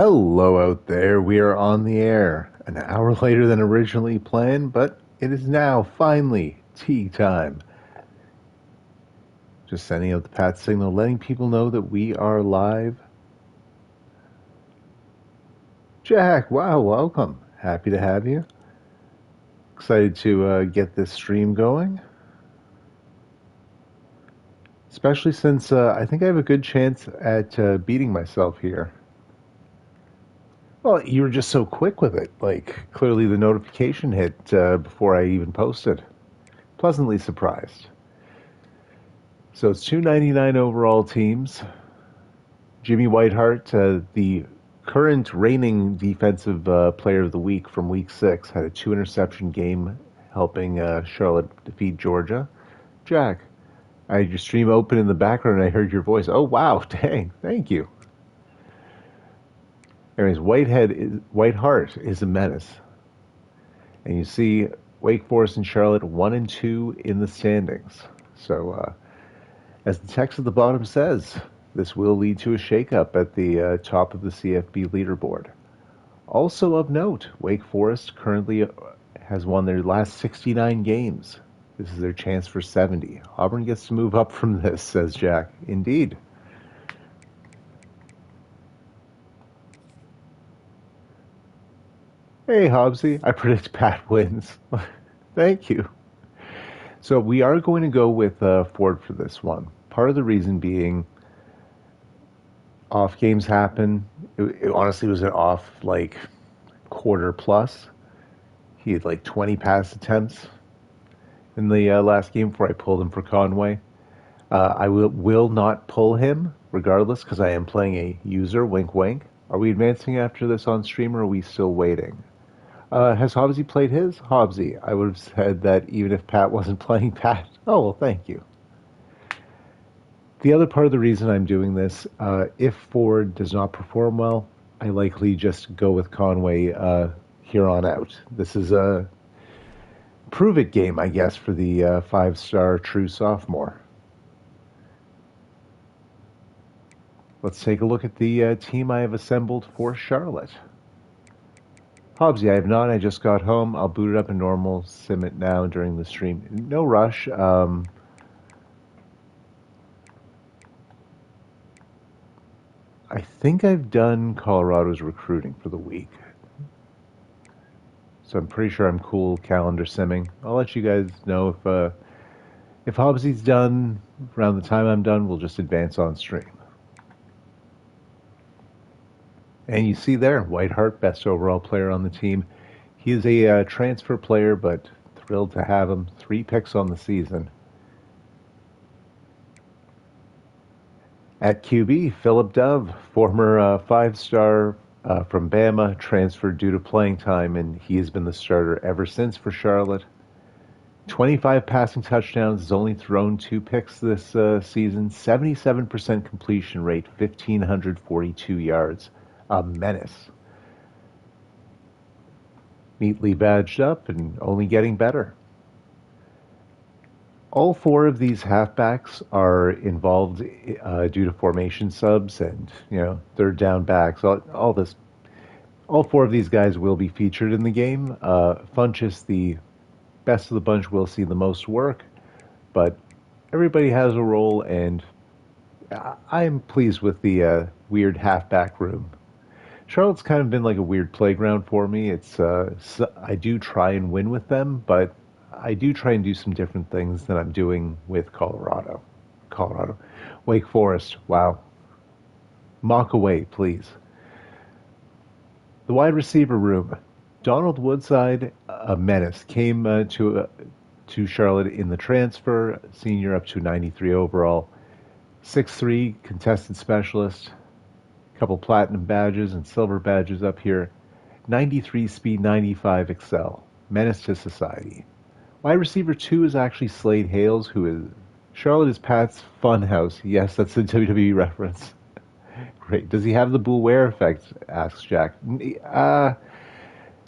Hello out there. We are on the air. An hour later than originally planned, but it is now finally tea time. Just sending out the pat signal, letting people know that we are live. Jack, wow, welcome. Happy to have you. Excited to get this stream going, especially since I think I have a good chance at beating myself here. Well, you were just so quick with it. Like, clearly the notification hit before I even posted. Pleasantly surprised. So it's 299 overall teams. Jimmy Whitehart, the current reigning defensive player of the week from week 6, had a 2 interception game helping Charlotte defeat Georgia. Jack, I had your stream open in the background and I heard your voice. Oh, wow, dang, thank you. Anyways, Whitehart is a menace. And you see Wake Forest and Charlotte 1 and 2 in the standings. So, as the text at the bottom says, this will lead to a shakeup at the top of the CFB leaderboard. Also of note, Wake Forest currently has won their last 69 games. This is their chance for 70. Auburn gets to move up from this, says Jack. Indeed. Hey, Hobbsy, I predict Pat wins. Thank you. So we are going to go with Ford for this one. Part of the reason being off games happen. It honestly was an off like quarter plus. He had like 20 pass attempts in the last game before I pulled him for Conway. I will not pull him regardless because I am playing a user. Wink, wink. Are we advancing after this on stream or are we still waiting? Has Hobbsy played his? Hobbsy. I would have said that even if Pat wasn't playing Pat. Oh, well, thank you. The other part of the reason I'm doing this, if Ford does not perform well, I likely just go with Conway here on out. This is a prove it game, I guess, for the 5-star true sophomore. Let's take a look at the team I have assembled for Charlotte. Hobbsy, I have not. I just got home. I'll boot it up in normal, sim it now during the stream. No rush. I think I've done Colorado's recruiting for the week. So I'm pretty sure I'm cool calendar simming. I'll let you guys know if Hobbsy's done around the time I'm done, we'll just advance on stream. And you see there, Whitehart, best overall player on the team. He is a transfer player, but thrilled to have him. 3 picks on the season. At QB, Philip Dove, former 5-star from Bama, transferred due to playing time, and he has been the starter ever since for Charlotte. 25 passing touchdowns, has only thrown 2 picks this season, 77% completion rate, 1,542 yards. A menace. Neatly badged up and only getting better. All 4 of these halfbacks are involved due to formation subs and third down backs. All this, all 4 of these guys will be featured in the game. Funchess, the best of the bunch, will see the most work, but everybody has a role, and I am pleased with the weird halfback room. Charlotte's kind of been like a weird playground for me. It's I do try and win with them, but I do try and do some different things than I'm doing with Colorado. Wake Forest, wow. Mock away, please. The wide receiver room. Donald Woodside, a menace, came to Charlotte in the transfer, senior up to 93 overall. 6'3", contested specialist. Couple platinum badges and silver badges up here. 93 speed, 95 excel. Menace to society. Wide receiver 2 is actually Slade Hales, who is Charlotte is Pat's Funhouse. Yes, that's a WWE reference. Great. Does he have the Boulware effect? Asks Jack.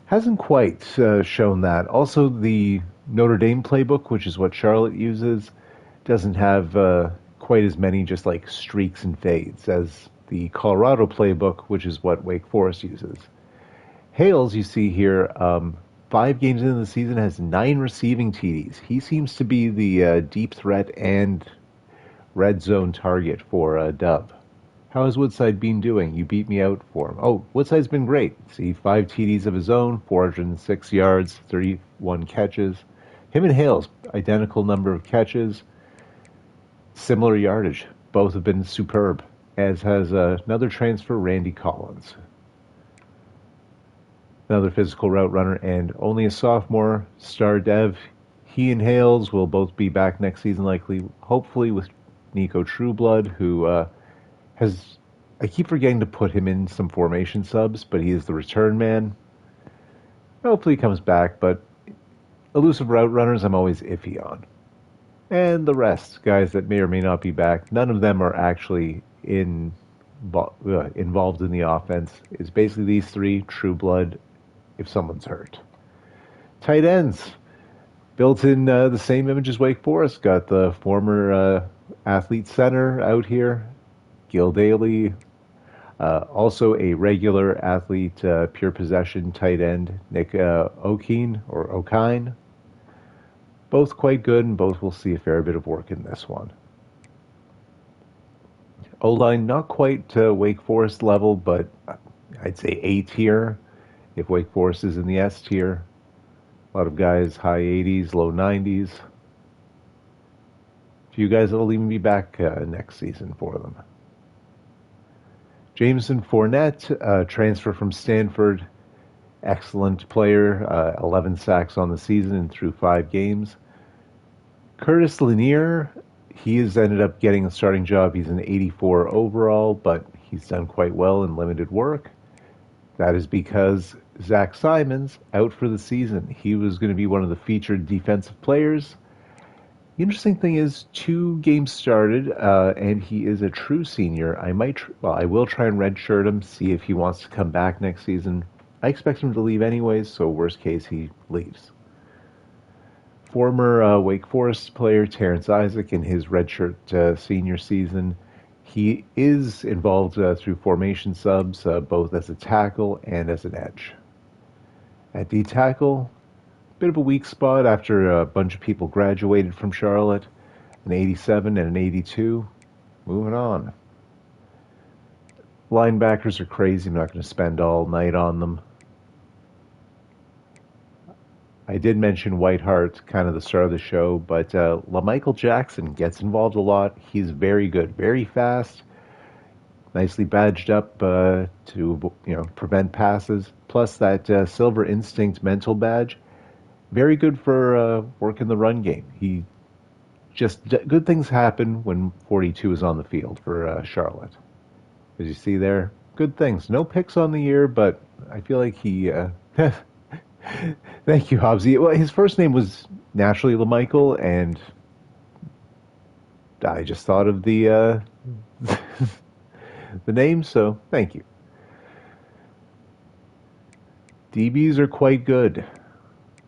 Hasn't quite shown that. Also, the Notre Dame playbook, which is what Charlotte uses, doesn't have quite as many just like streaks and fades as the Colorado playbook, which is what Wake Forest uses. Hales, you see here, 5 games into the season, has 9 receiving TDs. He seems to be the deep threat and red zone target for Dub. How has Woodside been doing? You beat me out for him. Oh, Woodside's been great. See, 5 TDs of his own, 406 yards, 31 catches. Him and Hales, identical number of catches, similar yardage. Both have been superb, as has another transfer, Randy Collins. Another physical route runner, and only a sophomore, Star Dev. He and Hales will both be back next season, likely, hopefully, with Nico Trueblood, who has. I keep forgetting to put him in some formation subs, but he is the return man. Hopefully, he comes back, but elusive route runners, I'm always iffy on. And the rest, guys that may or may not be back, none of them are actually involved in the offense. It's basically these three, Trueblood, if someone's hurt. Tight ends, built in the same image as Wake Forest. Got the former athlete center out here, Gil Daly. Also a regular athlete, pure possession tight end, Nick Okine. Both quite good, and both will see a fair bit of work in this one. O-line, not quite Wake Forest level, but I'd say A tier if Wake Forest is in the S tier. A lot of guys high 80s, low 90s. A few guys that will even be back next season for them. Jameson Fournette, transfer from Stanford, excellent player, 11 sacks on the season and through 5 games. Curtis Lanier, he has ended up getting a starting job. He's an 84 overall, but he's done quite well in limited work. That is because Zach Simons out for the season. He was going to be one of the featured defensive players. The interesting thing is 2 games started, and he is a true senior. I will try and redshirt him, see if he wants to come back next season. I expect him to leave anyways, so worst case, he leaves. Former Wake Forest player Terrence Isaac in his redshirt senior season. He is involved through formation subs, both as a tackle and as an edge. At D tackle, bit of a weak spot after a bunch of people graduated from Charlotte, an 87 and an 82. Moving on. Linebackers are crazy. I'm not going to spend all night on them. I did mention Whitehart, kind of the start of the show, but LaMichael Jackson gets involved a lot. He's very good, very fast, nicely badged up to prevent passes. Plus that Silver Instinct mental badge, very good for work in the run game. Good things happen when 42 is on the field for Charlotte. As you see there, good things. No picks on the year, but I feel like he. Thank you, Hobbsy. Well, his first name was naturally LaMichael, and I just thought of the the name, so thank you. DBs are quite good.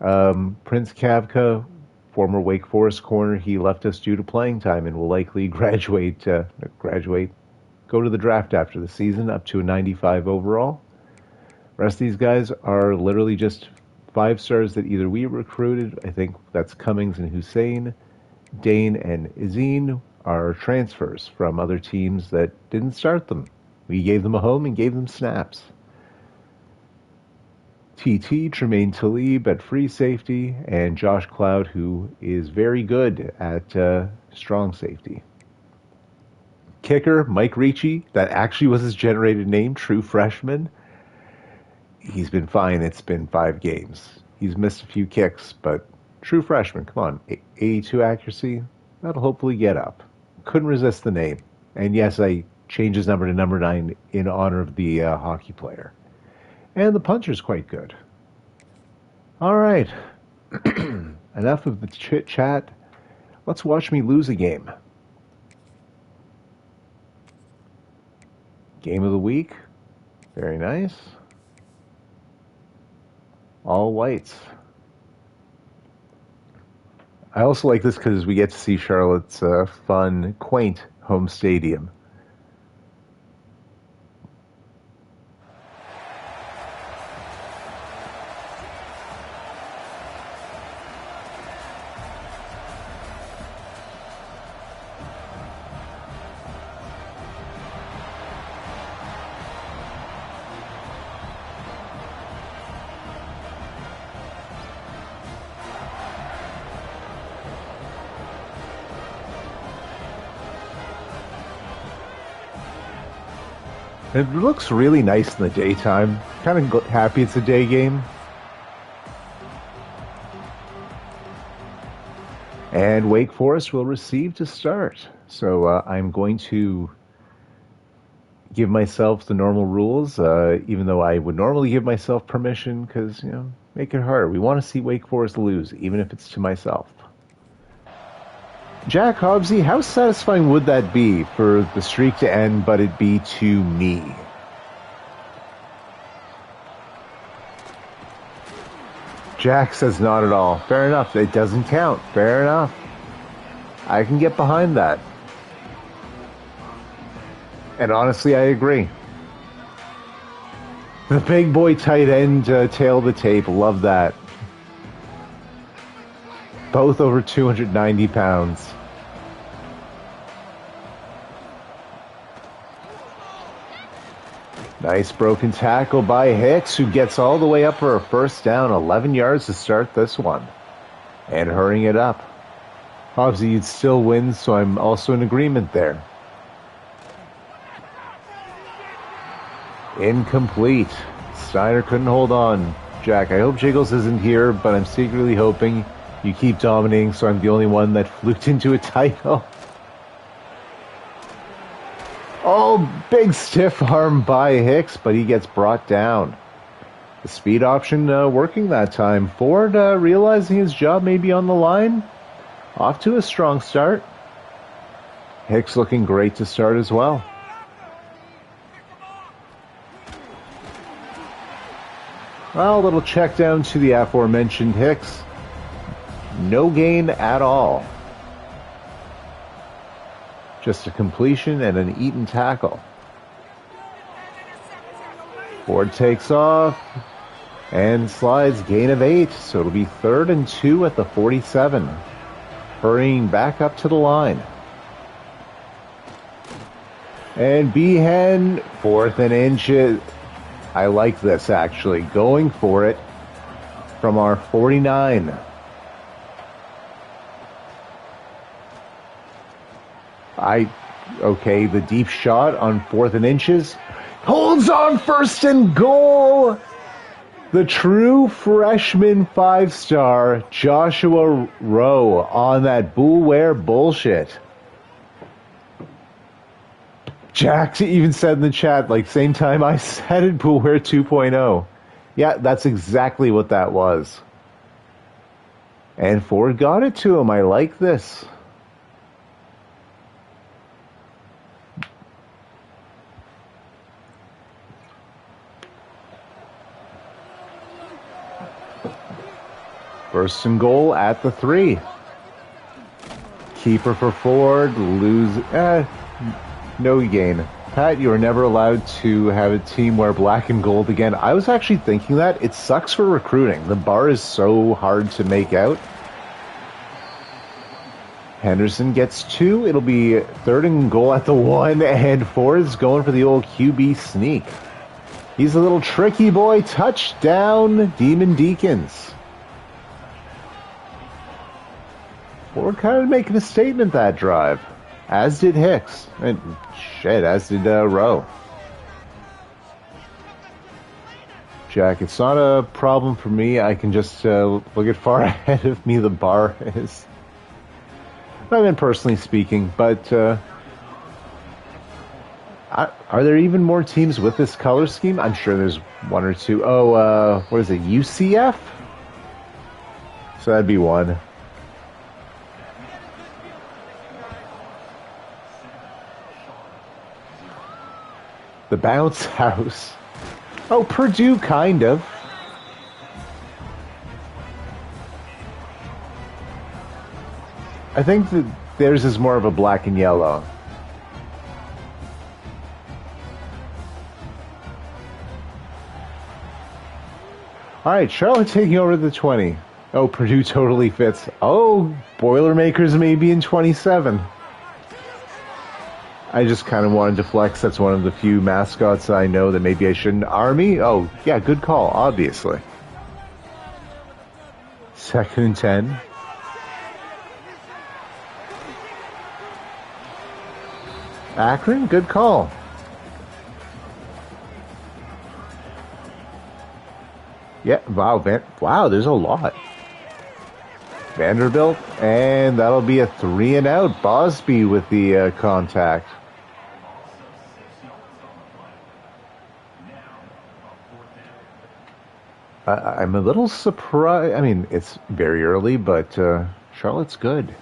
Prince Kavka, former Wake Forest corner, he left us due to playing time and will likely graduate, go to the draft after the season, up to a 95 overall. Rest of these guys are literally just 5 stars that either we recruited, I think that's Cummings and Hussein, Dane and Izine are transfers from other teams that didn't start them. We gave them a home and gave them snaps. TT, Tremaine Talib at free safety, and Josh Cloud, who is very good at strong safety. Kicker, Mike Ricci, that actually was his generated name, true freshman. He's been fine. It's been 5 games. He's missed a few kicks, but true freshman, come on. 82 accuracy, that'll hopefully get up. Couldn't resist the name. And yes, I changed his number to number 9 in honor of the hockey player. And the puncher's quite good. All right. Enough of the chit-chat. Let's watch me lose a game. Game of the week. Very nice. All whites. I also like this because we get to see Charlotte's fun, quaint home stadium. It looks really nice in the daytime. Kind of happy it's a day game. And Wake Forest will receive to start. So I'm going to give myself the normal rules, even though I would normally give myself permission because, make it harder. We want to see Wake Forest lose, even if it's to myself. Jack Hobbsy, how satisfying would that be for the streak to end, but it be to me? Jack says not at all. Fair enough. It doesn't count. Fair enough. I can get behind that. And honestly, I agree. The big boy tight end tail of the tape. Love that. Both over 290 pounds. Nice broken tackle by Hicks, who gets all the way up for a first down. 11 yards to start this one. And hurrying it up. Hobbsy, you'd still win, so I'm also in agreement there. Incomplete. Steiner couldn't hold on. Jack, I hope Jiggles isn't here, but I'm secretly hoping you keep dominating so I'm the only one that fluked into a title. Oh, big stiff arm by Hicks, but he gets brought down. The speed option working that time. Ford realizing his job may be on the line. Off to a strong start. Hicks looking great to start as well. Well, a little check down to the aforementioned Hicks. No gain at all. Just a completion and an eaten tackle. Ford takes off and slides, gain of 8. So it'll be 3rd and 2 at the 47. Hurrying back up to the line. And Behan, 4th and inches. I like this actually. Going for it from our 49. Okay, the deep shot on 4th and inches. Holds on 1st and goal. The true freshman 5-star Joshua Rowe on that Boulware bullshit. Jack even said in the chat, like, same time I said it, Boulware 2.0. Yeah, that's exactly what that was. And Ford got it to him. I like this. First and goal at the 3. Keeper for Ford. No gain. Pat, you are never allowed to have a team wear black and gold again. I was actually thinking that. It sucks for recruiting. The bar is so hard to make out. Henderson gets 2. It'll be 3rd and goal at the 1. And Ford's going for the old QB sneak. He's a little tricky boy. Touchdown, Demon Deacons. Ford kind of making a statement that drive. As did Hicks. And shit, as did Rowe. Jack, it's not a problem for me. I can just look at far ahead of me the bar is. I mean, personally speaking, but are there even more teams with this color scheme? I'm sure there's 1 or 2. Oh, what is it, UCF? So that'd be 1. The bounce house. Oh, Purdue, kind of. I think that theirs is more of a black and yellow. All right, Charlotte taking over the 20. Oh, Purdue totally fits. Oh, Boilermakers maybe in 27. I just kind of wanted to flex. That's one of the few mascots I know that maybe I shouldn't. Army? Oh, yeah, good call, obviously. 2nd and 10. Akron? Good call. Yeah, wow, wow, there's a lot. Vanderbilt, and that'll be a 3-and-out. Bosby with the contact. I'm a little surprised. I mean, it's very early, but Charlotte's good.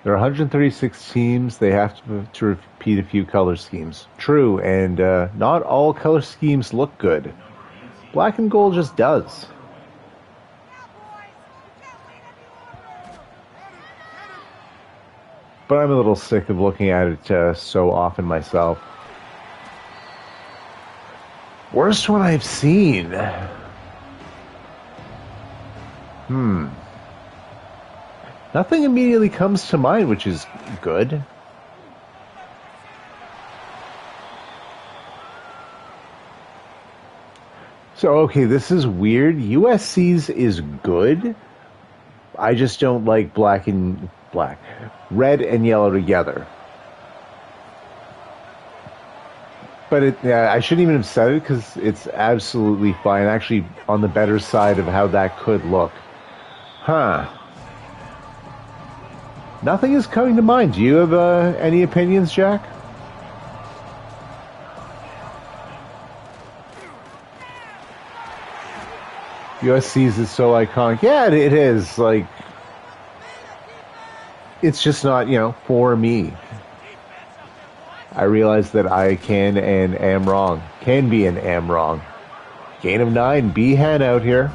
There are 136 teams. They have to repeat a few color schemes. True, and not all color schemes look good. Black and gold just does. But I'm a little sick of looking at it so often myself. Worst one I've seen. Nothing immediately comes to mind, which is good. So, okay, this is weird. USC's is good. I just don't like red and yellow together. But I shouldn't even have said it because it's absolutely fine. Actually, on the better side of how that could look. Huh. Nothing is coming to mind. Do you have any opinions, Jack? USC's is so iconic. Yeah, it is. Like, it's just not, for me. I realize that I can and am wrong. Can be and am wrong. Gain of 9. Behan out here.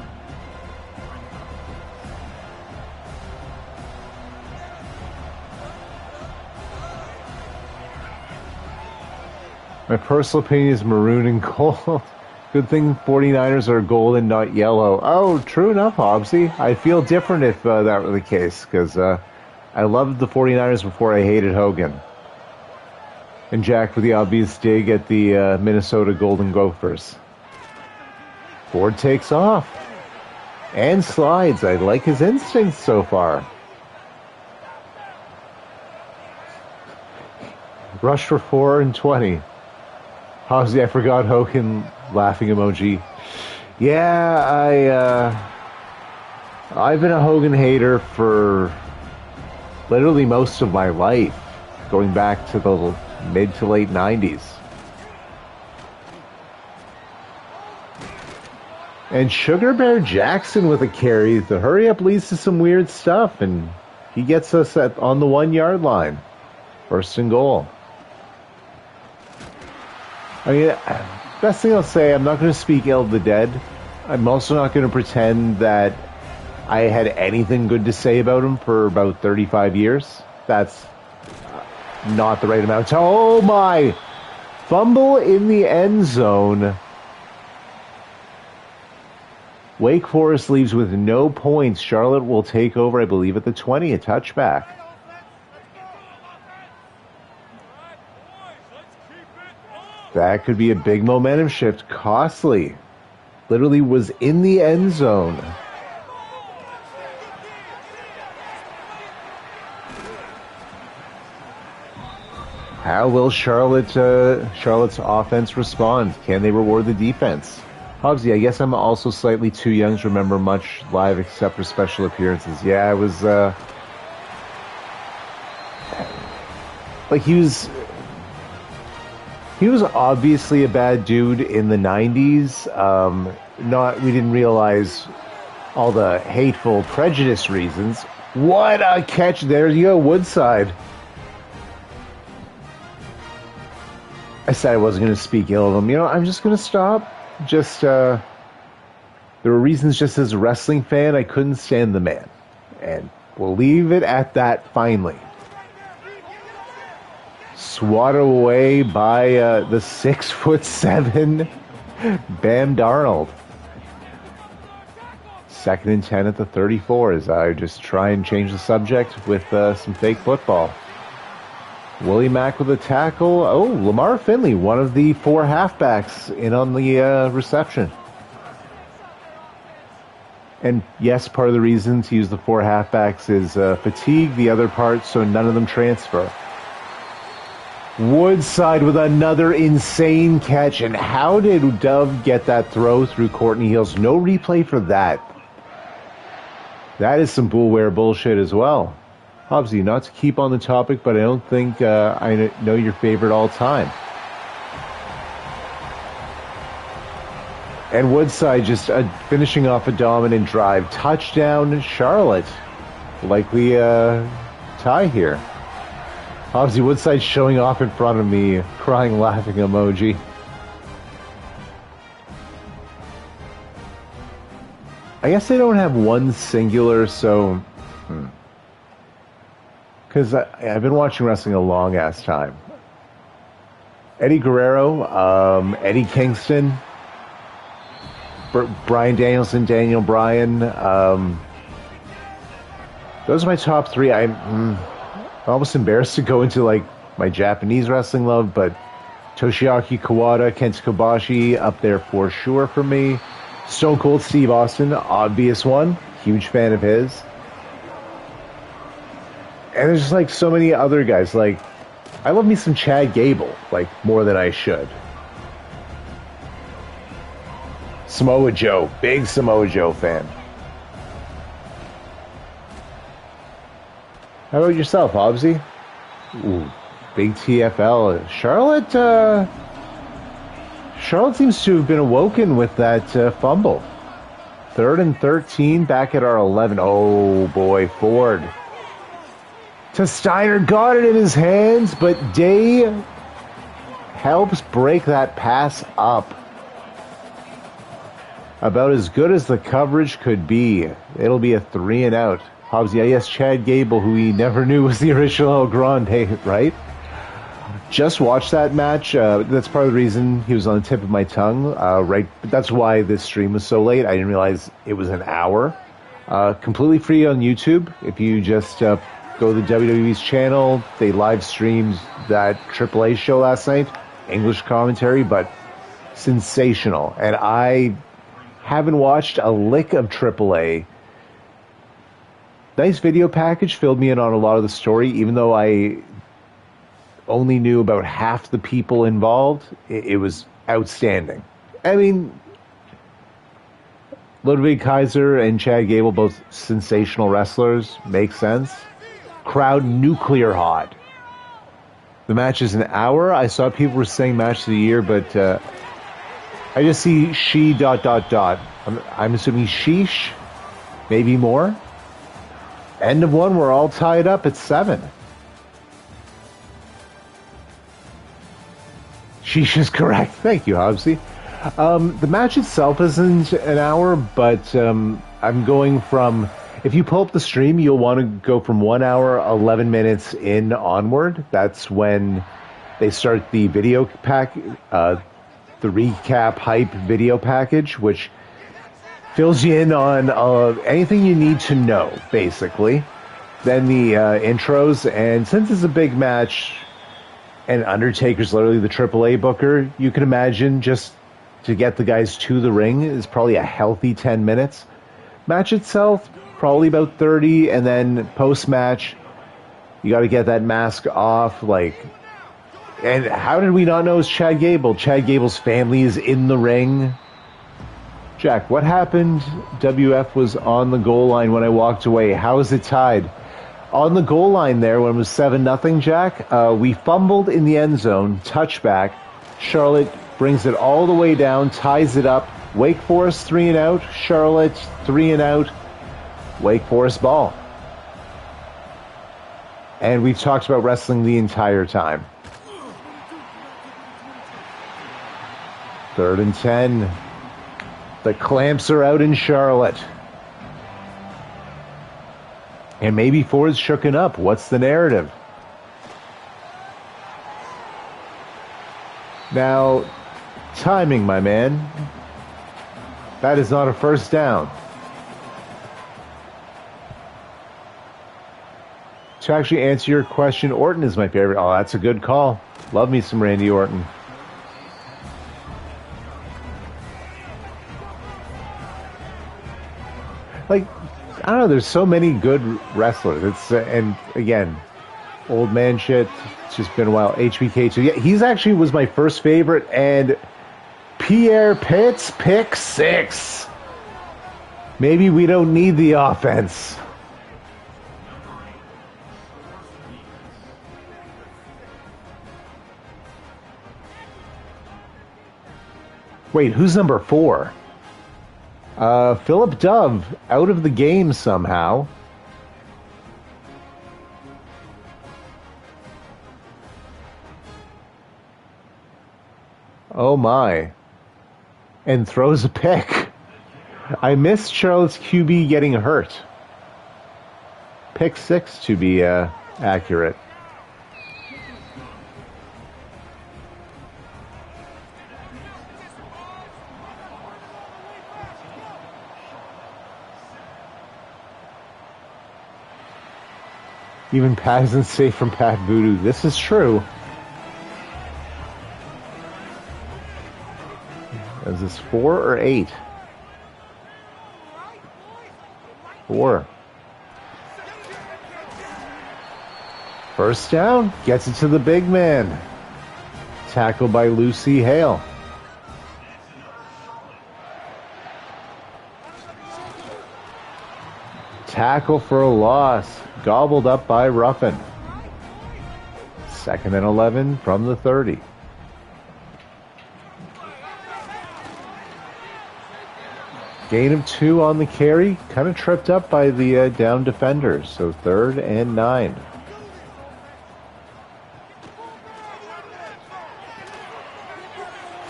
My personal opinion is maroon and gold. Good thing 49ers are gold and not yellow. Oh, true enough, Hobbsy. I'd feel different if that were the case, because I loved the 49ers before I hated Hogan. And Jack for the obvious dig at the Minnesota Golden Gophers. Ford takes off. And slides. I like his instincts so far. Rush for 4 and 20. Hobbsy, I forgot Hogan laughing emoji. Yeah, I've been a Hogan hater for literally most of my life, going back to the mid to late 90s. And Sugar Bear Jackson with a carry. The hurry up leads to some weird stuff, and he gets us on the 1-yard line. First and goal. I mean, best thing I'll say, I'm not going to speak ill of the dead. I'm also not going to pretend that I had anything good to say about him for about 35 years. That's not the right amount. Oh my! Fumble in the end zone. Wake Forest leaves with no points. Charlotte will take over, I believe, at the 20, a touchback. That could be a big momentum shift. Costly. Literally was in the end zone. How will Charlotte's offense respond? Can they reward the defense? Hobbsy, I guess I'm also slightly too young to remember much live except for special appearances. Yeah, I was, he was obviously a bad dude in the 90s. We didn't realize all the hateful prejudice reasons. What a catch. There you go, Woodside. I said I wasn't going to speak ill of him. I'm just going to stop. There were reasons just as a wrestling fan I couldn't stand the man. And we'll leave it at that finally. Swatted away by the 6'7" Bam Darnold. 2nd and 10 at the 34 as I just try and change the subject with some fake football. Willie Mack with a tackle. Oh, Lamar Finley, one of the 4 halfbacks in on the reception. And yes, part of the reason to use the 4 halfbacks is fatigue. The other part, so none of them transfer. Woodside with another insane catch. And how did Dove get that throw through Courtney Hills? No replay for that. That is some bullware bullshit as well. Obviously, not to keep on the topic, but I don't think I know your favorite all time. And Woodside just finishing off a dominant drive. Touchdown, Charlotte. Likely tie here. Obviously, Woodside showing off in front of me, crying, laughing emoji. I guess they don't have one singular, so... Because I've been watching wrestling a long-ass time. Eddie Guerrero, Eddie Kingston, Bryan Danielson, Daniel Bryan. Those are my top three. I'm almost embarrassed to go into like my Japanese wrestling love, but Toshiaki Kawada, Kenta Kobashi up there for sure for me. Stone Cold Steve Austin, obvious one. Huge fan of his. And there's just like so many other guys. Like, I love me some Chad Gable, like more than I should. Samoa Joe, big Samoa Joe fan. How about yourself, Hobbsy? Ooh, big TFL. Charlotte seems to have been awoken with that fumble. 3rd and 13, back at our 11. Oh boy, Ford. To Steiner, got it in his hands, but Day helps break that pass up. About as good as the coverage could be. It'll be a 3 and out. Hobbs, yeah, yes, Chad Gable, who we never knew was the original El Grande, right? Just watched that match. That's part of the reason he was on the tip of my tongue. Right, that's why this stream was so late. I didn't realize it was an hour. Completely free on YouTube. If you just go to the WWE's channel, they live streamed that AAA show last night. English commentary, but sensational. And I haven't watched a lick of AAA. Nice video package, filled me in on a lot of the story, even though I only knew about half the people involved. It was outstanding. I mean, Ludwig Kaiser and Chad Gable, both sensational wrestlers, makes sense. Crowd nuclear hot. The match is an hour. I saw people were saying match of the year, but I just see she ... I'm assuming sheesh, maybe more. End of one, we're all tied up at 7. Sheesh is correct. Thank you, Hobbsy. The match itself isn't an hour, but I'm going from... If you pull up the stream, you'll want to go from 1 hour, 11 minutes in onward. That's when they start the video pack, the recap hype video package, which fills you in on anything you need to know, basically. Then the intros, and since it's a big match, and Undertaker's literally the AAA booker, you can imagine just to get the guys to the ring is probably a healthy 10 minutes. Match itself, probably about 30, and then post-match, you got to get that mask off, like... And how did we not know it's Chad Gable? Chad Gable's family is in the ring. Jack, what happened? WF was on the goal line when I walked away. How is it tied? On the goal line there, when it was 7-0, Jack, we fumbled in the end zone, touchback. Charlotte brings it all the way down, ties it up. Wake Forest 3 and out. Charlotte 3 and out. Wake Forest ball. And we've talked about wrestling the entire time. 3rd and 10. The clamps are out in Charlotte. And maybe Ford's shooken up. What's the narrative? Now, timing, my man. That is not a first down. To actually answer your question, Orton is my favorite. Oh, that's a good call. Love me some Randy Orton. Like, I don't know, there's so many good wrestlers. It's and again, Old man shit. It's just been a while. HBK2. Yeah, he's actually was my first favorite. And Pierre Pitts, pick 6. Maybe we don't need the offense. Wait, who's number 4? Philip Dove out of the game somehow. Oh my. And throws a pick. I missed Charlotte's QB getting hurt. Pick 6 to be accurate. Even Pat isn't safe from Pat Voodoo. This is true. Is this 4 or 8? 4. First down. Gets it to the big man. Tackled by Lucy Hale. Tackle for a loss. Gobbled up by Ruffin. 2nd and 11 from the 30. Gain of 2 on the carry. Kind of tripped up by the down defenders. So 3rd and 9.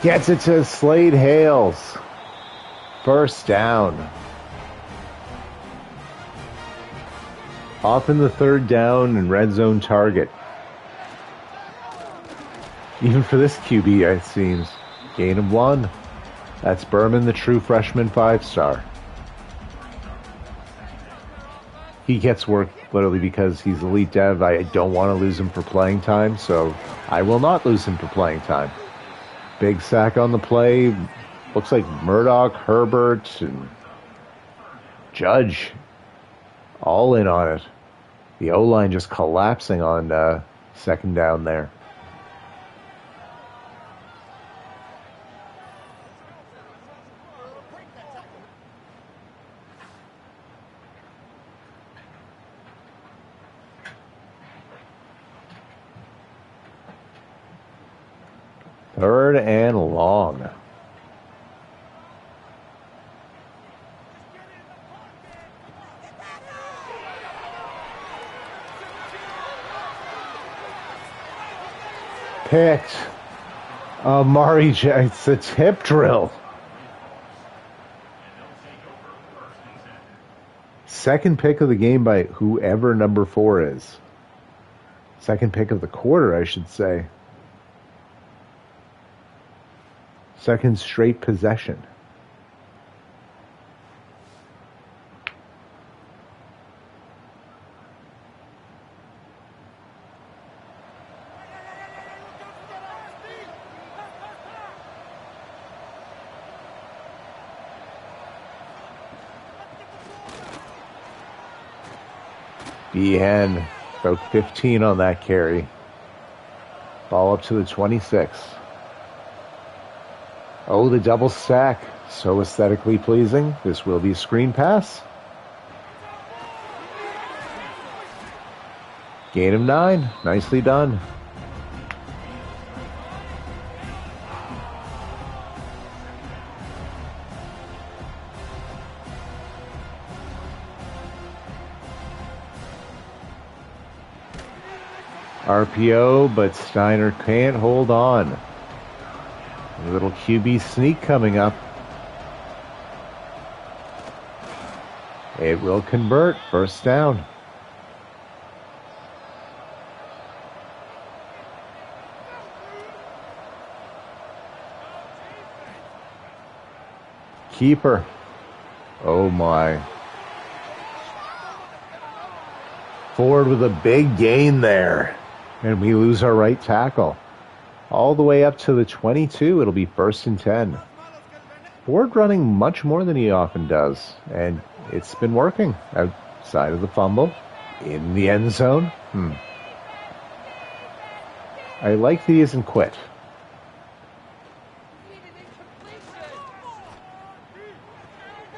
Gets it to Slade Hales. First down. Often the 3rd down and red zone target. Even for this QB, it seems. Gain of 1. That's Berman, the true freshman 5-star. He gets work literally because he's elite dev. I don't want to lose him for playing time, so I will not lose him for playing time. Big sack on the play. Looks like Murdoch, Herbert, and Judge all in on it. The O-line just collapsing on 2nd down there. Third and long. Picked. Mari, it's a tip drill. 2nd pick of the game by whoever number 4 is. 2nd pick of the quarter, I should say. 2nd straight possession. Behan, about 15 on that carry. Ball up to the 26. Oh, the double stack. So aesthetically pleasing. This will be a screen pass. Gain of 9. Nicely done. RPO, but Steiner can't hold on. A little QB sneak coming up. It will convert. First down. Keeper. Oh my. Ford with a big gain there. And we lose our right tackle. All the way up to the 22. It'll be 1st and 10. Ford running much more than he often does. And it's been working outside of the fumble. In the end zone. I like that he isn't quit.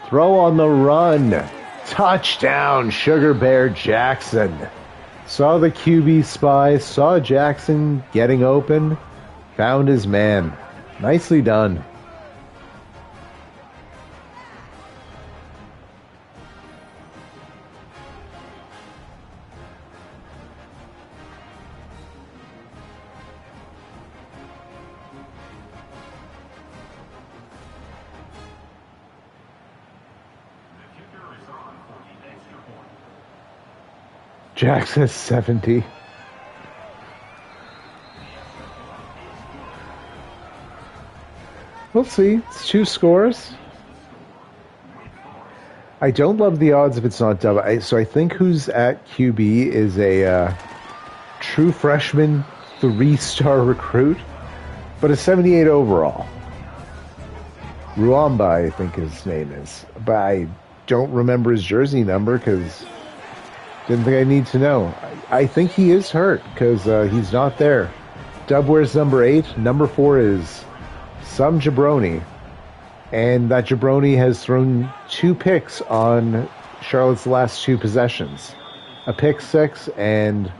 Throw on the run. Touchdown, Sugar Bear Jackson. Saw the QB spy, saw Jackson getting open, found his man. Nicely done. Jackson is 70. We'll see. It's 2 scores. I don't love the odds if it's not double. So I think who's at QB is a true freshman 3-star recruit, but a 78 overall. Ruamba, I think his name is. But I don't remember his jersey number because didn't think I need to know. I think he is hurt because he's not there. Dub wears number 8. Number 4 is some jabroni. And that jabroni has thrown 2 picks on Charlotte's last 2 possessions. A pick 6 and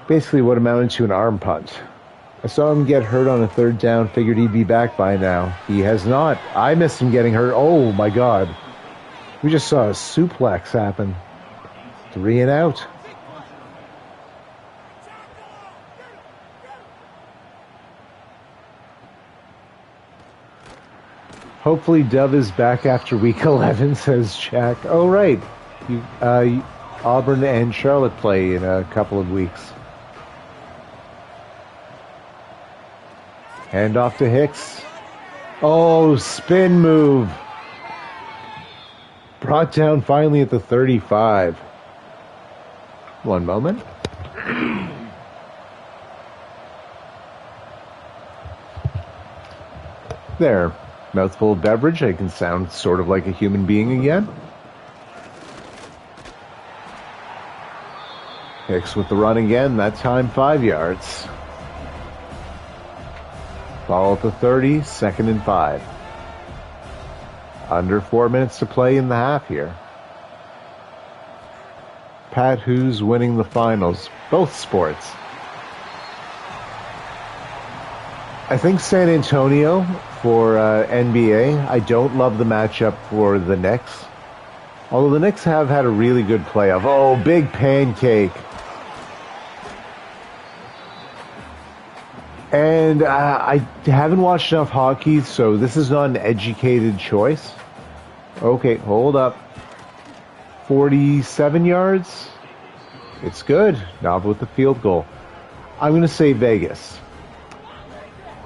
basically what amounted to an arm punt. I saw him get hurt on a 3rd down, figured he'd be back by now. He has not. I missed him getting hurt. Oh my God. We just saw a suplex happen. 3 and out. Hopefully Dove is back after week 11, says Jack. Oh, right. Auburn and Charlotte play in a couple of weeks. Hand off to Hicks. Oh, spin move. Brought down finally at the 35. One moment. There. Mouthful of beverage. I can sound sort of like a human being again. Hicks with the run again. That time 5 yards. Ball at the 30. 2nd and 5. Under 4 minutes to play in the half here. Pat, who's winning the finals? Both sports. I think San Antonio for NBA. I don't love the matchup for the Knicks. Although the Knicks have had a really good playoff. Oh, big pancake. And I haven't watched enough hockey, so this is not an educated choice. Okay, hold up. 47 yards. It's good. Not with the field goal. I'm going to say Vegas.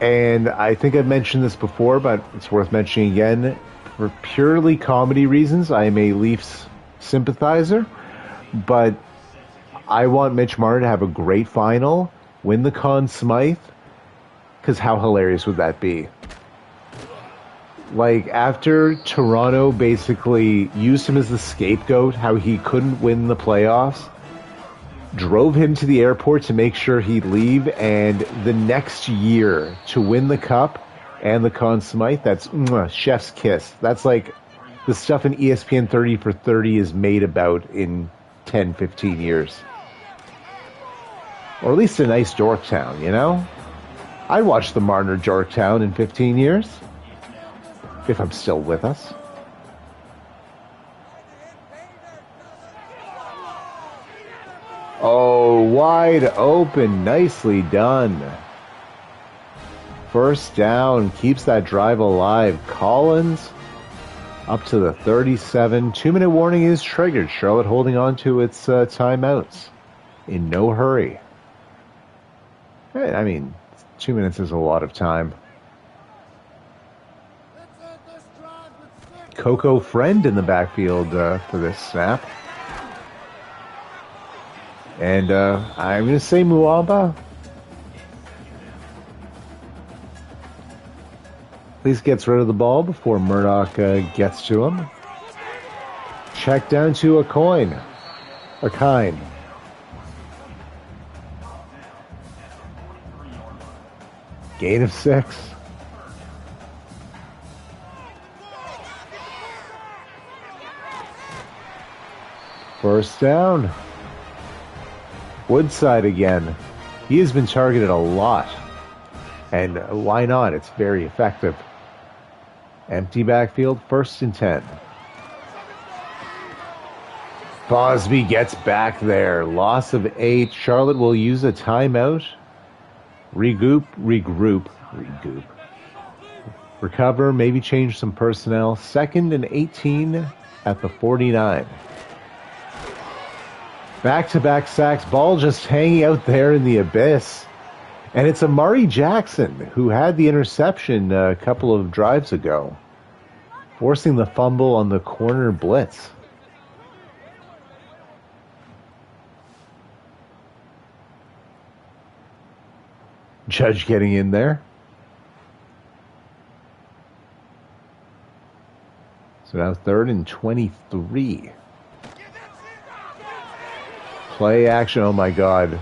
And I think I've mentioned this before, but it's worth mentioning again. For purely comedy reasons, I am a Leafs sympathizer. But I want Mitch Marner to have a great final, win the Conn Smythe, because how hilarious would that be? Like, after Toronto basically used him as the scapegoat, how he couldn't win the playoffs, drove him to the airport to make sure he'd leave, and the next year to win the cup and the Conn Smythe, that's chef's kiss. That's like the stuff in ESPN 30 for 30 is made about in 10, 15 years. Or at least a nice Dorktown, you know? I'd watch the Marner Dorktown in 15 years. If I'm still with us. Oh, wide open. Nicely done. First down. Keeps that drive alive. Collins up to the 37. 2-minute warning is triggered. Charlotte holding on to its timeouts. In no hurry. I mean, 2 minutes is a lot of time. Coco Friend in the backfield for this snap. And I'm going to say Muamba. At least gets rid of the ball before Murdoch gets to him. Check down to a coin. A kind. Gain of 6. First down. Woodside again. He has been targeted a lot. And why not? It's very effective. Empty backfield, 1st and 10. Bosby gets back there. Loss of 8. Charlotte will use a timeout. Regroup. Recover, maybe change some personnel. 2nd and 18 at the 49. Back-to-back sacks. Ball just hanging out there in the abyss. And it's Amari Jackson who had the interception a couple of drives ago, forcing the fumble on the corner blitz. Judge getting in there. So now 3rd and 23. Play action, oh my God.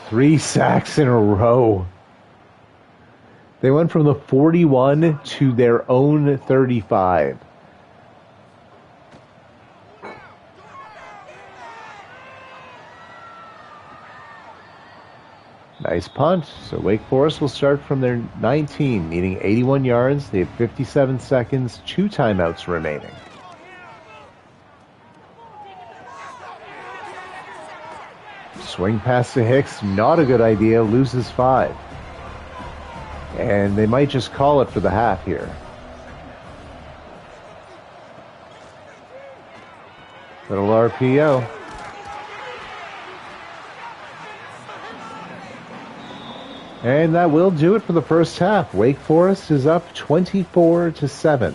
3 sacks in a row. They went from the 41 to their own 35. Nice punt. So Wake Forest will start from their 19, needing 81 yards. They have 57 seconds, 2 timeouts remaining. Swing pass to Hicks, not a good idea, loses 5. And they might just call it for the half here. Little RPO. And that will do it for the first half. Wake Forest is up 24-7.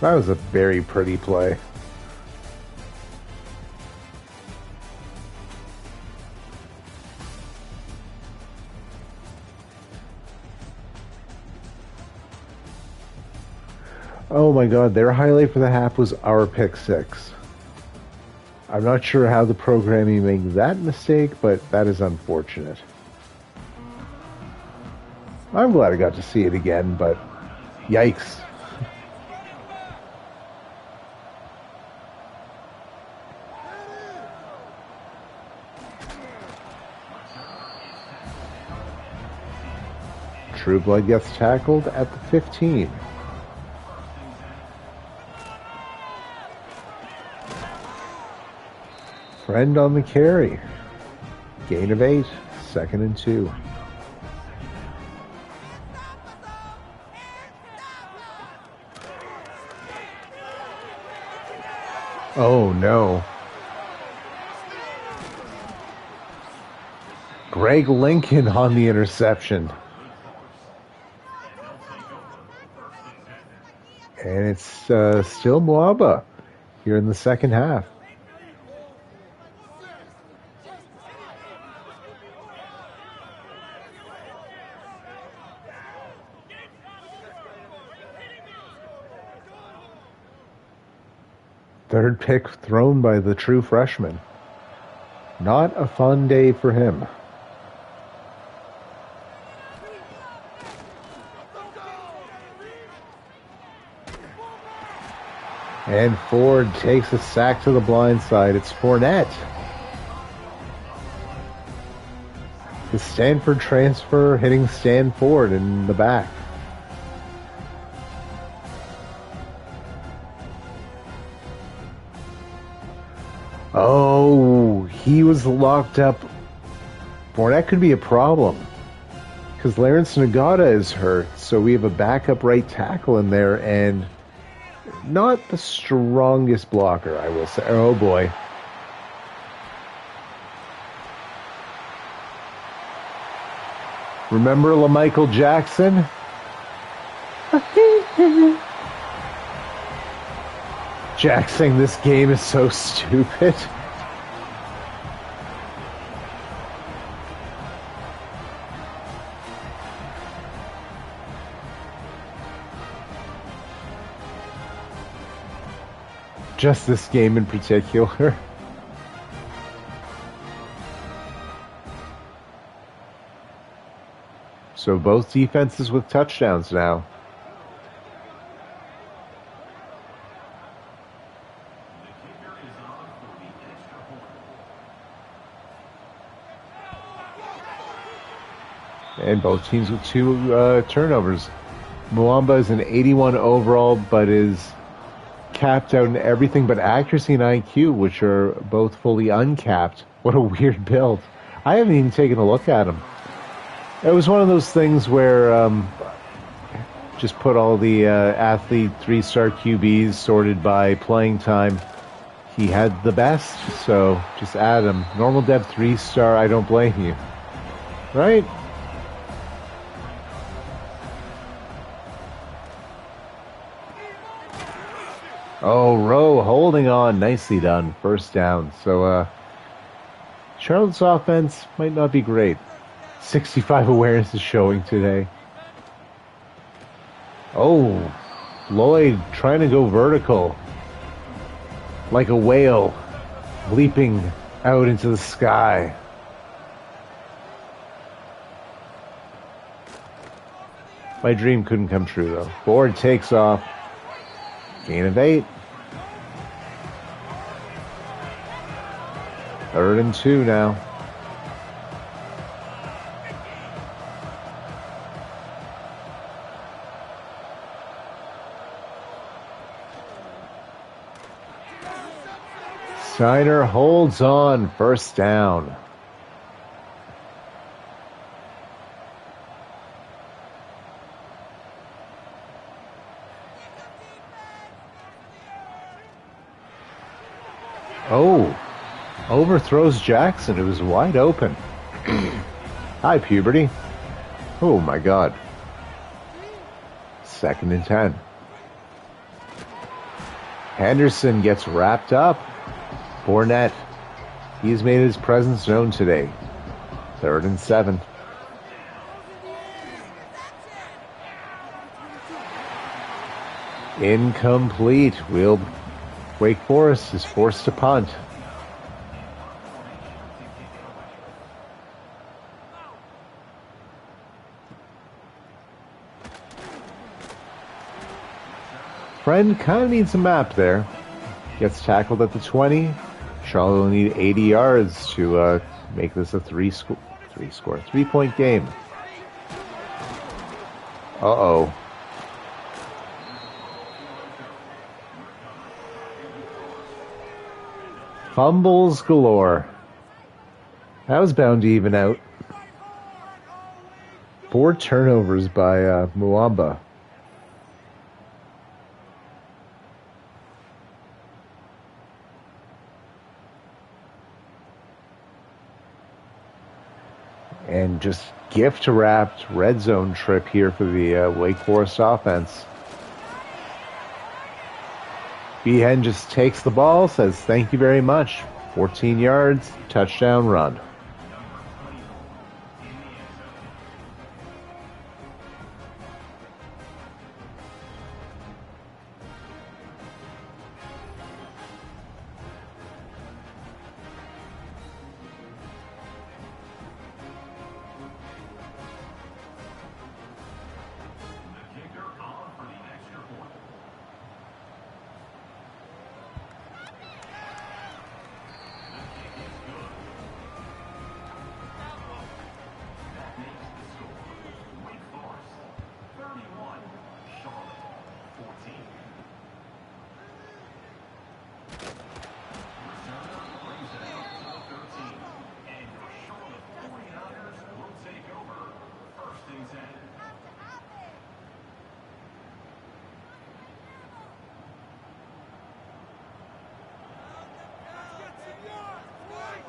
That was a very pretty play. Oh my God, their highlight for the half was our pick 6. I'm not sure how the programming made that mistake, but that is unfortunate. I'm glad I got to see it again, but yikes. True Blood gets tackled at the 15. Friend on the carry. Gain of 8. 2nd and 2. Oh no. Greg Lincoln on the interception. And it's still Moaba here in the second half. Third pick thrown by the true freshman. Not a fun day for him. And Ford takes a sack to the blind side. It's Fournette. The Stanford transfer hitting Stanford in the back. Oh, he was locked up. Fournette could be a problem because Lawrence Nagata is hurt. So we have a backup right tackle in there and not the strongest blocker, I will say. Oh boy. Remember LaMichael Jackson? Jack saying this game is so stupid. Just this game in particular. So both defenses with touchdowns now. And both teams with 2 turnovers. Muamba is an 81 overall, but is capped out in everything but accuracy and IQ, which are both fully uncapped. What a weird build. I haven't even taken a look at him. It was one of those things where just put all the athlete 3-star QBs sorted by playing time. He had the best, so just add him. Normal dev 3-star, I don't blame you. Right? Oh, Rowe holding on. Nicely done. First down. So, Charlotte's offense might not be great. 65 awareness is showing today. Oh, Lloyd trying to go vertical. Like a whale leaping out into the sky. My dream couldn't come true, though. Ford takes off. Gain of 8. 3rd and 2 now. Steiner holds on. First down. Oh, overthrows Jackson. It was wide open. Hi, puberty. Oh, my God. 2nd and 10. Henderson gets wrapped up. Fournette. He's made his presence known today. 3rd and 7. Incomplete. Wake Forest is forced to punt. Friend kind of needs a map there. Gets tackled at the 20. Charlotte will need 80 yards to make this a 3-point game. Uh-oh. Fumbles galore. That was bound to even out. 4 turnovers by Muamba. And just gift-wrapped red zone trip here for the Wake Forest offense. Behan just takes the ball, says thank you very much. 14 yards, touchdown run.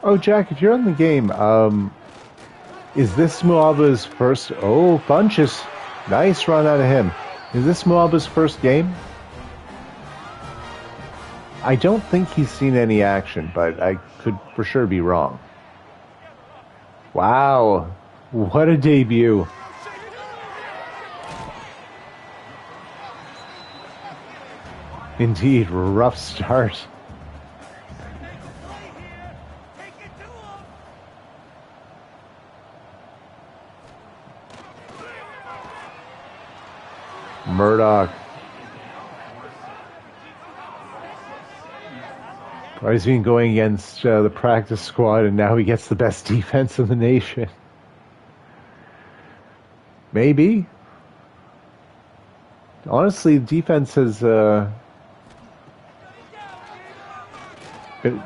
Oh, Jack, if you're on the game, is this Muaba's first? Oh, Bunches. Nice run out of him. Is this Moaba's first game? I don't think he's seen any action, but I could for sure be wrong. Wow, what a debut. Indeed, rough start. Murdoch. He's been going against the practice squad, and now he gets the best defense in the nation. Maybe. Honestly, defense has done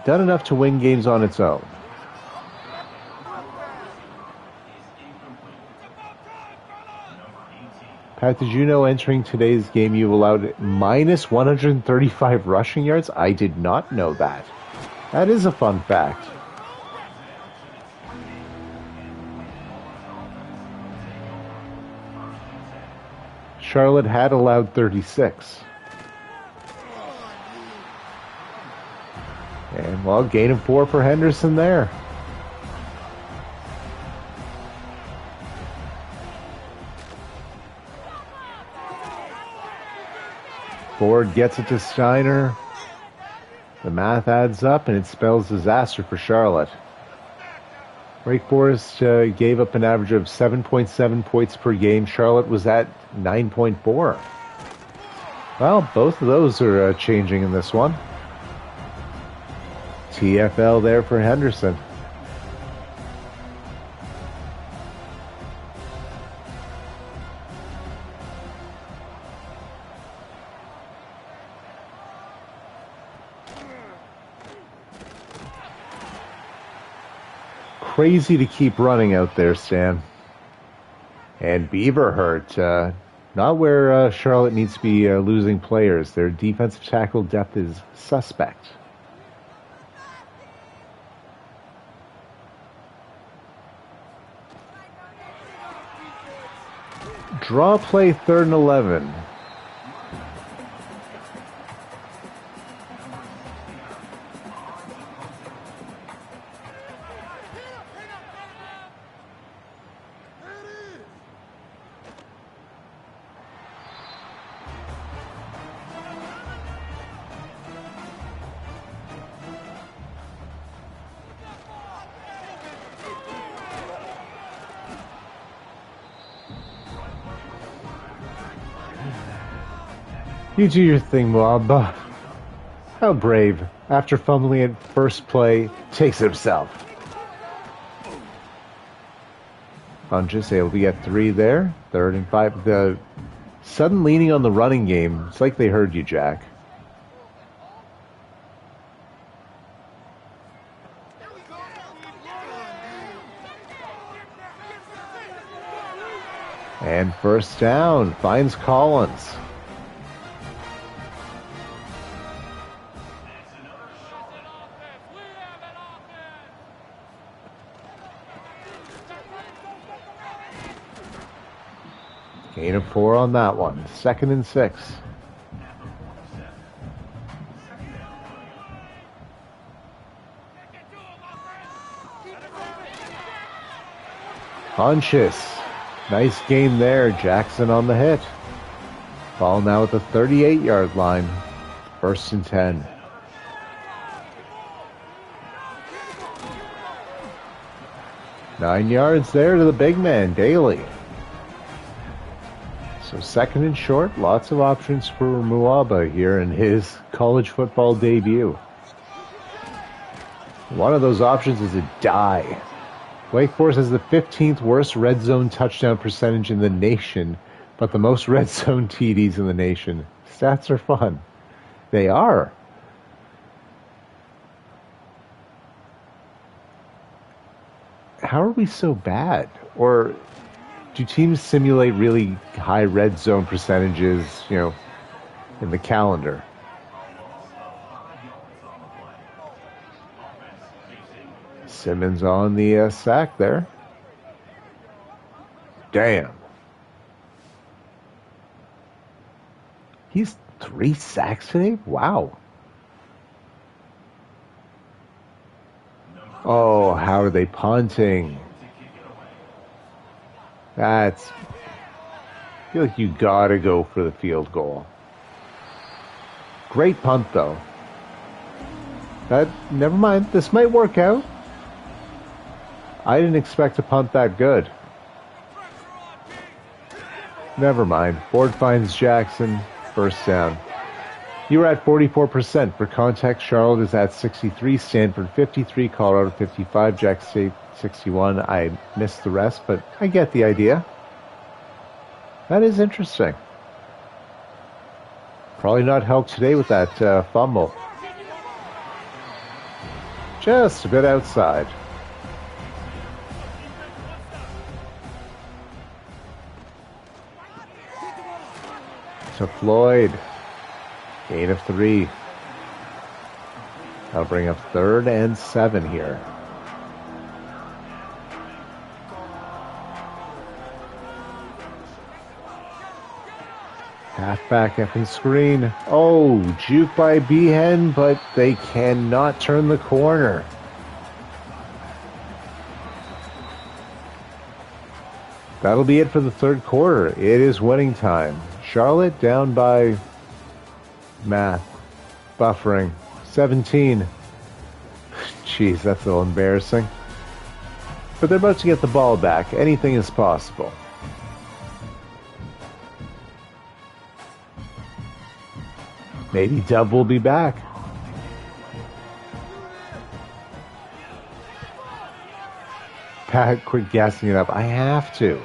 enough to win games on its own. Pat, did you know entering today's game you've allowed minus 135 rushing yards? I did not know that. That is a fun fact. Charlotte had allowed 36. And, well, gain of 4 for Henderson there. Ford gets it to Steiner. The math adds up, and it spells disaster for Charlotte. Wake Forest gave up an average of 7.7 points per game. Charlotte was at 9.4. Well, both of those are changing in this one. TFL there for Henderson. Crazy to keep running out there, Stan. And Beaver hurt. Not where Charlotte needs to be losing players. Their defensive tackle depth is suspect. Draw play 3rd and 11. You do your thing, Moab. How brave. After fumbling at first play, takes it himself. Funchess able to get 3 there. 3rd and 5. The sudden leaning on the running game. It's like they heard you, Jack. And first down. Finds Collins. Gain of 4 on that one. 2nd and 6. Funchess. Nice game there. Jackson on the hit. Ball now at the 38-yard line. 1st and 10. Nine yards there to the big man, Daly. So 2nd and short, lots of options for Muaba here in his college football debut. One of those options is a die. Wake Forest has the 15th worst red zone touchdown percentage in the nation, but the most red zone TDs in the nation. Stats are fun. They are. How are we so bad? Or do teams simulate really high red zone percentages, in the calendar? Simmons on the sack there. Damn. He's 3 sacks today? Wow. Oh, how are they punting? I feel like you gotta go for the field goal. Great punt, though. Never mind. This might work out. I didn't expect a punt that good. Never mind. Ford finds Jackson. First down. You were at 44%. For context, Charlotte is at 63, Stanford 53, Colorado 55, Jackson State 61. I missed the rest, but I get the idea. That is interesting. Probably not helped today with that fumble. Just a bit outside. To Floyd. Gain of 3. That'll bring up 3rd and 7 here. Halfback up and screen. Oh, juke by Behan, but they cannot turn the corner. That'll be it for the 3rd quarter. It is winning time. Charlotte down by buffering 17. Jeez, that's a little embarrassing. But they're about to get the ball back. Anything is possible. Maybe Dub will be back. Pat, quit gassing it up. I have to.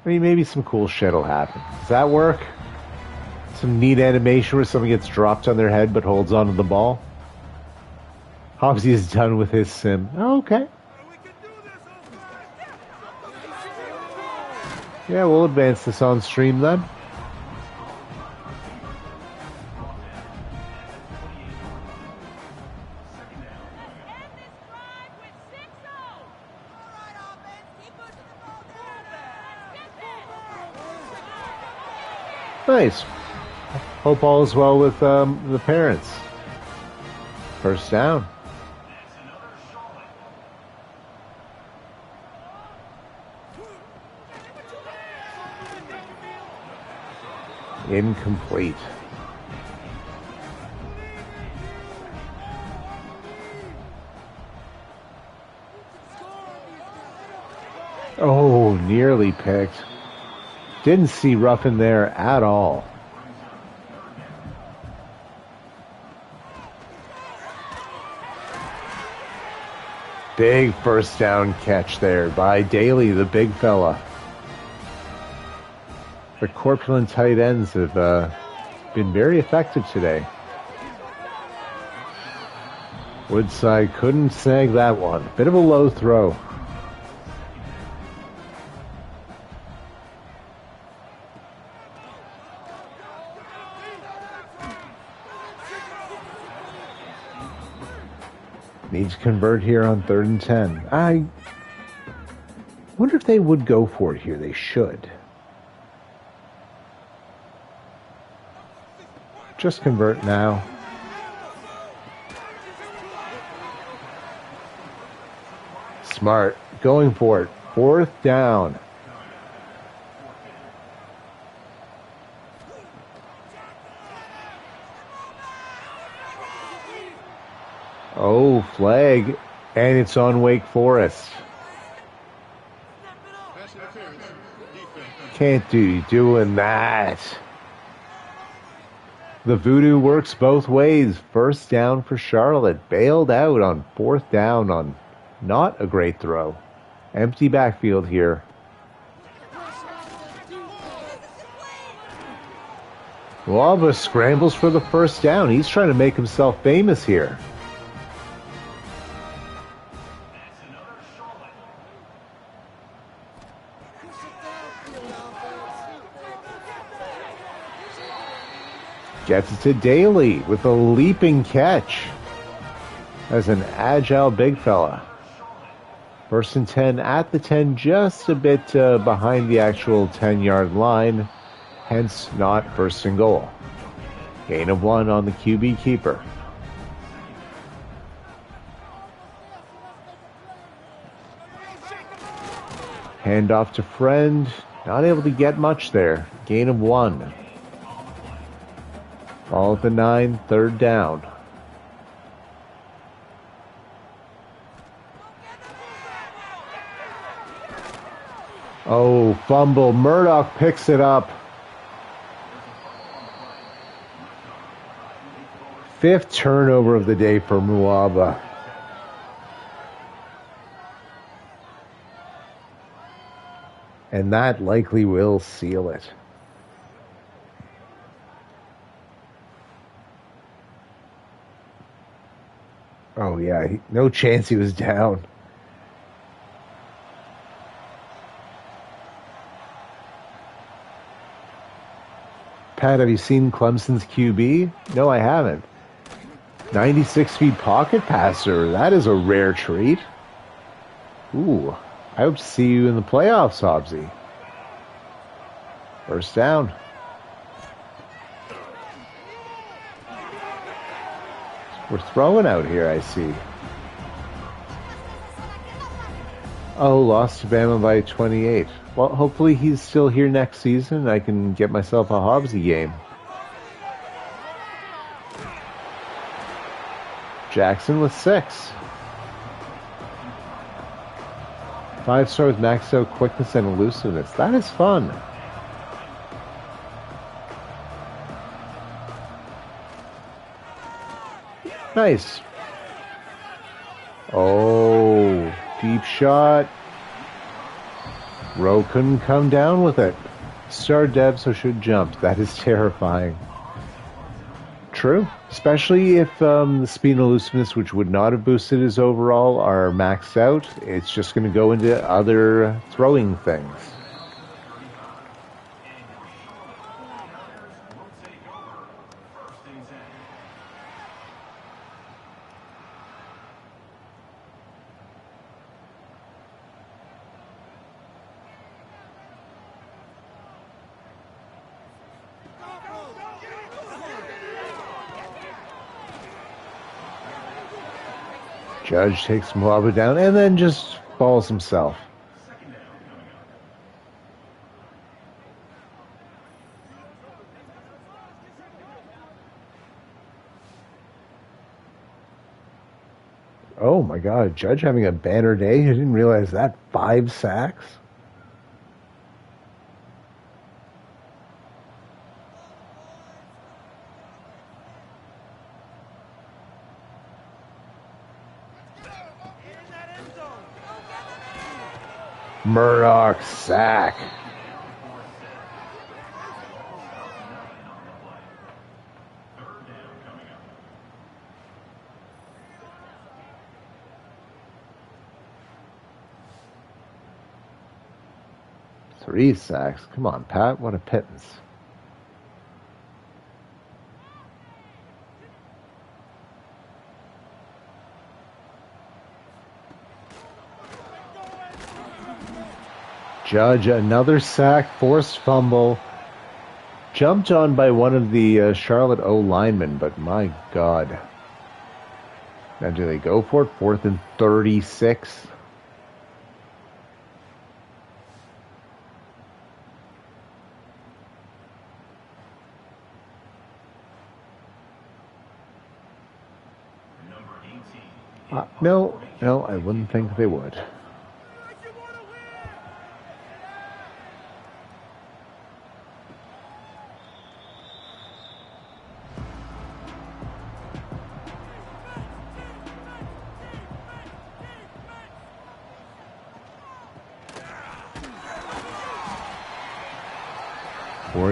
I mean, maybe some cool shit will happen. Does that work? Some neat animation where someone gets dropped on their head but holds onto the ball. Hobbsy is done with his sim. Oh, okay. Yeah, we'll advance this on stream then. Nice. Hope all is well with the parents. First down. Incomplete. Oh, nearly picked. Didn't see Ruffin there at all. Big first down catch there by Daly, the big fella. The corpulent tight ends have been very effective today. Woodside couldn't snag that one. Bit of a low throw. Need to convert here on 3rd and 10. I wonder if they would go for it here. They should. Just convert now. Smart. Going for it. 4th down. Oh, flag. And it's on Wake Forest. Can't do doing that. The voodoo works both ways. First down for Charlotte. Bailed out on 4th down on not a great throw. Empty backfield here. Lava scrambles for the first down. He's trying to make himself famous here. Gets it to Daly with a leaping catch as an agile big fella. 1st and 10 at the 10, just a bit behind the actual 10-yard line. hence not first and goal. Gain of 1 on the QB keeper. Hand off to Friend. Not able to get much there. Gain of 1. Ball at the 9, third down. Oh, fumble. Murdoch picks it up. 5th turnover of the day for Muaba. And that likely will seal it. Oh, yeah. No chance he was down. Pat, have you seen Clemson's QB? No, I haven't. 96 feet pocket passer. That is a rare treat. Ooh. I hope to see you in the playoffs, Hobbsy. First down. We're throwing out here, I see. Oh, lost to Bama by 28. Well, hopefully he's still here next season and I can get myself a Hobbsy game. Jackson with 6. 5-star with maxed out quickness and elusiveness. That is fun. Nice. Oh, deep shot. Rowe couldn't come down with it. Star dev, so should jump. That is terrifying. True. Especially if the speed and elusiveness, which would not have boosted his overall, are maxed out. It's just going to go into other throwing things. Judge takes Mwaba down and then just balls himself. Oh my God, Judge having a banner day. I didn't realize that. 5 sacks. Murdoch sack. Three sacks. Come on, Pat. What a pittance. Judge, another sack, forced fumble. Jumped on by one of the Charlotte O linemen, but my God. Now, do they go for it? 4th and 36. No, I wouldn't think they would.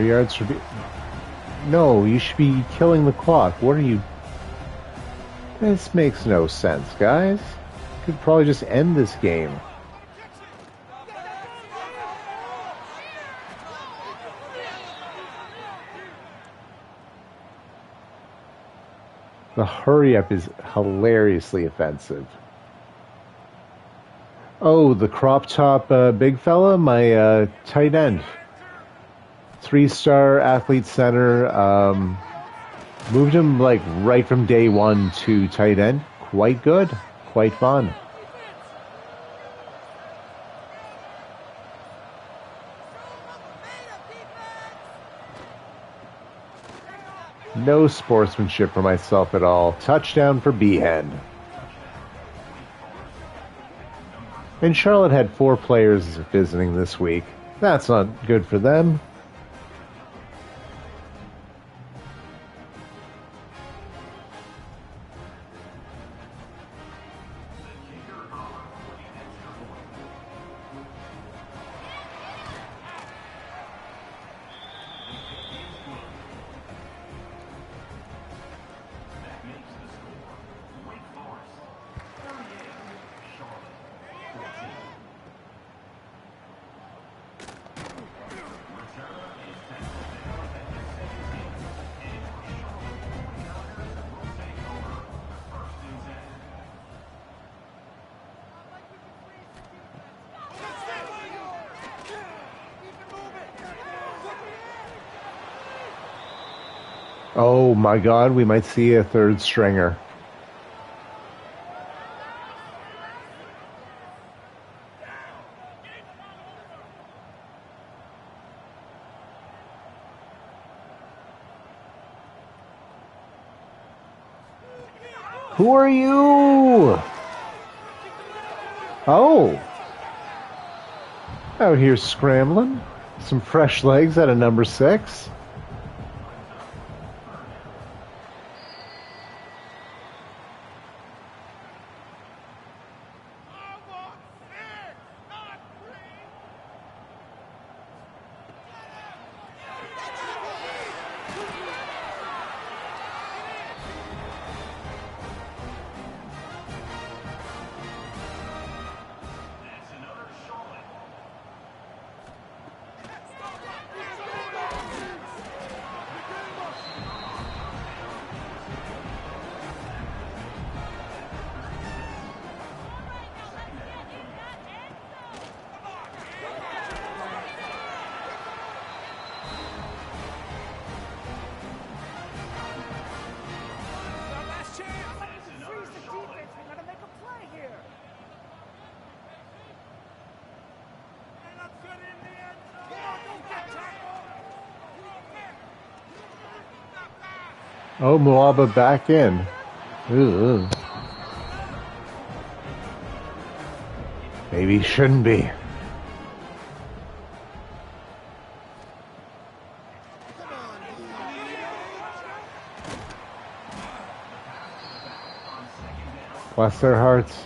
Yards should be. No, you should be killing the clock. What are you? This makes no sense, guys. Could probably just end this game. The hurry up is hilariously offensive. Oh, the crop top big fella, my tight end. 3-star athlete center. Moved him like right from day one to tight end. Quite good. Quite fun. No sportsmanship for myself at all. Touchdown for Behan. And Charlotte had 4 players visiting this week. That's not good for them. Oh my god, we might see a third stringer. Who are you? Oh. Out here scrambling. Some fresh legs at a number 6. Oh, Moaba back in. Ooh. Maybe he shouldn't be. Bless their hearts.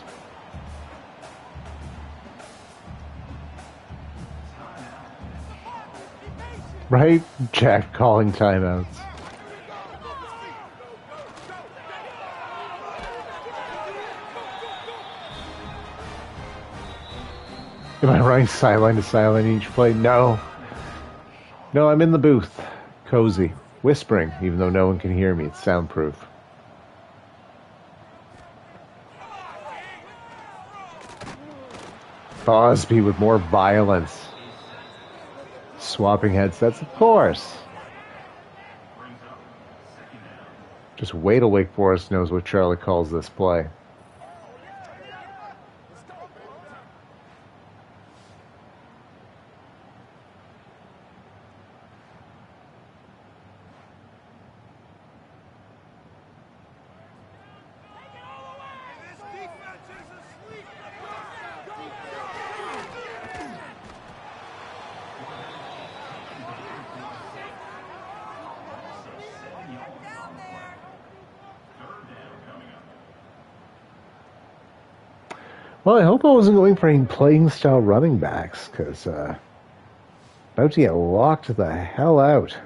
Right? Jack calling timeouts. Am I running sideline to sideline each play? No. No, I'm in the booth. Cozy. Whispering, even though no one can hear me. It's soundproof. Bosby with more violence. Swapping headsets, of course. Just wait till Wake Forest knows what Charlie calls this play. Well, I hope I wasn't going for any playing style running backs, because about to get locked the hell out.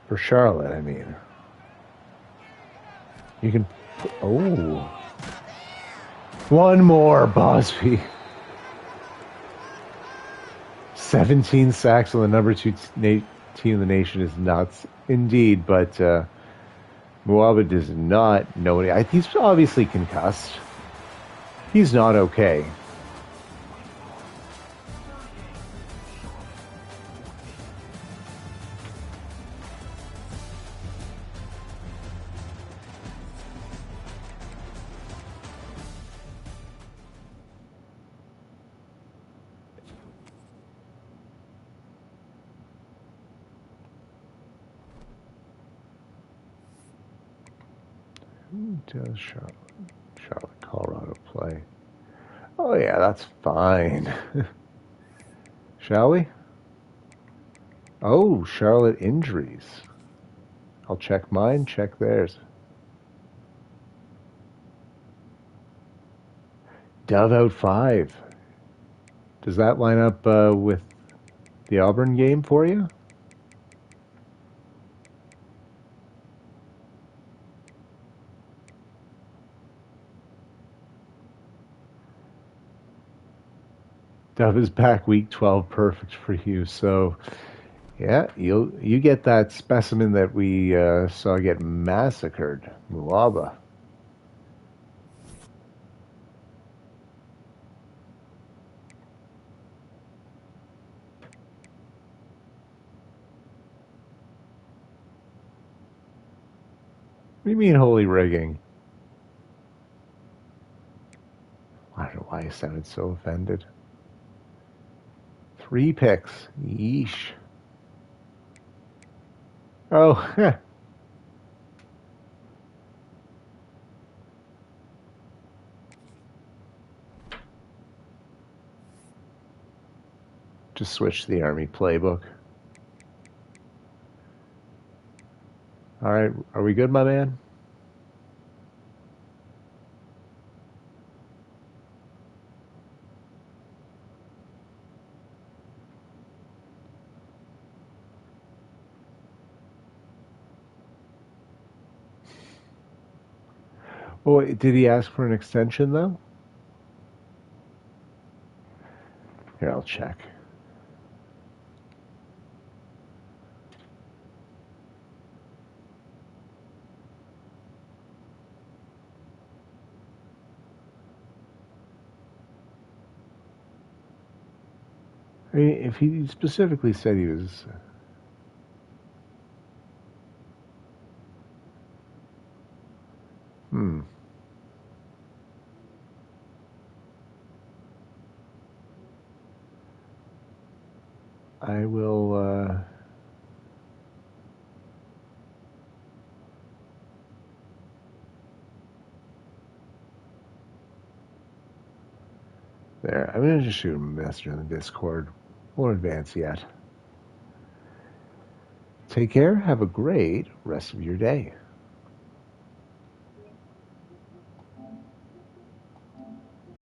For Charlotte, I mean. You can... Oh. One more, Bosby. 17 sacks on the number 2 team in the nation is nuts. Indeed, but... Muaba does not know it. He's obviously concussed. He's not okay. Does Charlotte, Colorado play? Oh yeah, that's fine. Shall we? Oh, Charlotte injuries. I'll check mine, check theirs. Dove out 5. Does that line up with the Auburn game for you? Dove is back week 12, perfect for you. So yeah, you get that specimen that we saw get massacred, Muaba. What do you mean holy rigging? I don't know why I sounded so offended. 3 picks. Yeesh. Oh, just switch the Army playbook. All right, are we good, my man? Oh, did he ask for an extension though? Here, I'll check. I mean, if he specifically said he was, hmm, I will. There, I'm gonna just shoot him a message on the Discord. Won't advance yet. Take care. Have a great rest of your day.